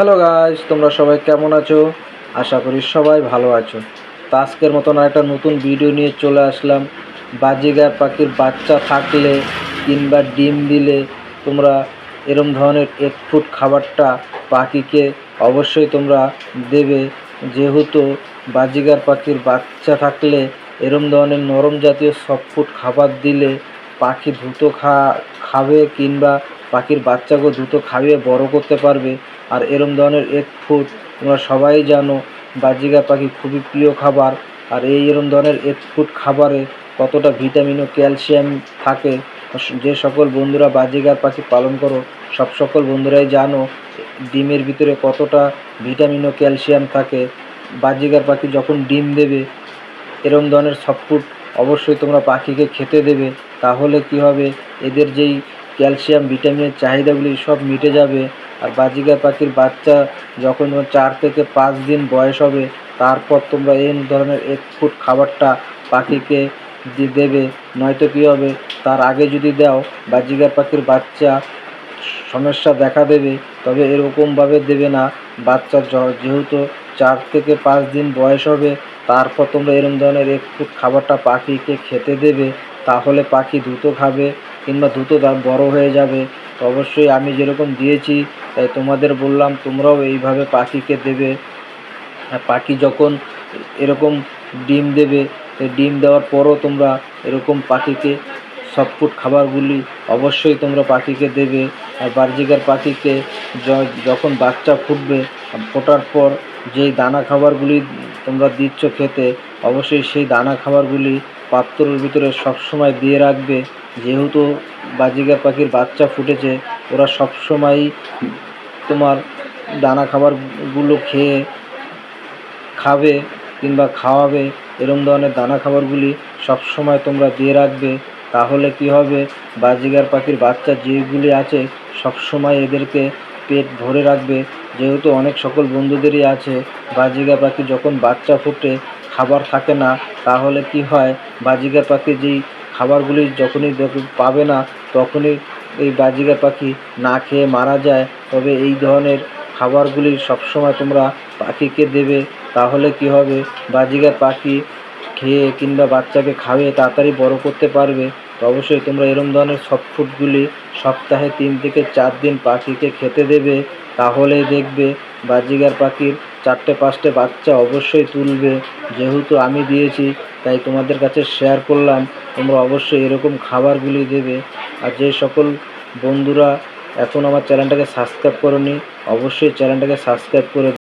Hello guys, তোমরা সবাই কেমন আছো? আশা করি সবাই ভালো আছো। তো আজকের মতন একটা নতুন ভিডিও নিয়ে চলে আসলাম। বাজিগার পাখির বাচ্চা থাকলে কিংবা ডিম দিলে তোমরা এরম ধরনের 1 ফুট খাবারটা পাখিকে অবশ্যই তোমরা দেবে। যেহেতু বাজিগার পাখির বাচ্চা থাকলে এরম ধরনের নরম জাতীয় সফট ফুড খাবার দিলে পাখি দ্রুত খাবে কিংবা পাখির বাচ্চাকেও দ্রুত খাইয়ে বড় করতে পারবে। আর এরম ধরনের 1 ফুট তোমরা সবাই জানো বাজিগার পাখি খুবই প্রিয় খাবার। আর এরম ধরনের 1 ফুট খাবারে কতটা ভিটামিন ও ক্যালসিয়াম থাকে, যে সকল বন্ধুরা বাজিগার পাখি পালন করো সকল বন্ধুরাই জানো ডিমের ভিতরে কতটা ভিটামিন ও ক্যালসিয়াম থাকে। বাজিগার পাখি যখন ডিম দেবে এরম ধরনের সফট ফুড অবশ্যই তোমরা পাখিকে খেতে দেবে। তাহলে কী হবে, এদের যেই ক্যালসিয়াম ভিটামিনের চাহিদাগুলি সব মিটে যাবে। আর বাজিগার পাখির বাচ্চা যখন 4 থেকে 5 দিন বয়স হবে তারপর তোমরা এই ধরনের 1 ফুট খাবারটা পাখিকে দেবে। নয়তো কী হবে, তার আগে যদি দাও বাজিগার পাখির বাচ্চা সমস্যা দেখা দেবে। তবে এরকমভাবে দেবে না। বাচ্চা যেহেতু 4 থেকে 5 দিন বয়স হবে তারপর তোমরা এরম ধরনের 1 ফুট খাবারটা পাখিকে খেতে দেবে। তাহলে পাখি দ্রুত খাবে কিংবা দ্রুত বড় হয়ে যাবে। তো অবশ্যই আমি যেরকম দিয়েছি তাই তোমাদের বললাম তোমরাও এইভাবে পাখিকে দেবে। আর পাখি যখন এরকম ডিম দেবে, ডিম দেওয়ার পরও তোমরা এরকম পাখিকে সফট ফুড খাবারগুলি অবশ্যই তোমরা পাখিকে দেবে। আর বাজিগার পাখিকে যখন বাচ্চা ফুটবে, ফোটার পর যেই দানা খাবারগুলি তোমরা দিচ্ছ খেতে, অবশ্যই সেই দানা খাবারগুলি পাত্রের ভিতরে সবসময় দিয়ে রাখবে। যেহেতু বাজিগার পাখির বাচ্চা ফুটেছে, ওরা সবসময়ই তোমার দানা খাবারগুলো খাবে কিংবা খাওয়াবে। এরম ধরনের দানা খাবারগুলি সবসময় তোমরা দিয়ে রাখবে। তাহলে কী হবে, বাজিগার পাখির বাচ্চা যেগুলি আছে সবসময় এদেরকে পেট ভরে রাখবে। যেহেতু অনেক সকল বন্ধুদেরই আছে বাজিগার পাখি যখন বাচ্চা ফোটে খাবার থাকে না, তাহলে কি হয়, বাজিগার পাখি যেই খাবারগুলি যখনই পাবে না তখনই এই বাজিগার পাখি না খেয়ে মারা যায়। তবে এই ধরনের খাবারগুলি সবসময় তোমরা পাখিকে দেবে। তাহলে কী হবে, বাজিগার পাখি খেয়ে কিংবা বাচ্চাকে খাইয়ে তাড়াতাড়ি বড় করতে পারবে। তো অবশ্যই তোমরা এরম ধরনের সফট ফুডগুলি সপ্তাহে 3 থেকে 4 দিন পাখিকে খেতে দেবে। তাহলেই দেখবে বাজিগার পাখির 4টে 5টে বাচ্চা অবশ্যই তুলবে। যেহেতু আমি দিয়েছি তাই তোমাদের কাছে শেয়ার করলাম। তোমরা অবশ্যই এরকম খাবারগুলি দেবে। আর যে সকল বন্ধুরা এখন আমার চ্যানেলটাকে সাবস্ক্রাইব করোনি অবশ্যই চ্যানেলটাকে সাবস্ক্রাইব করে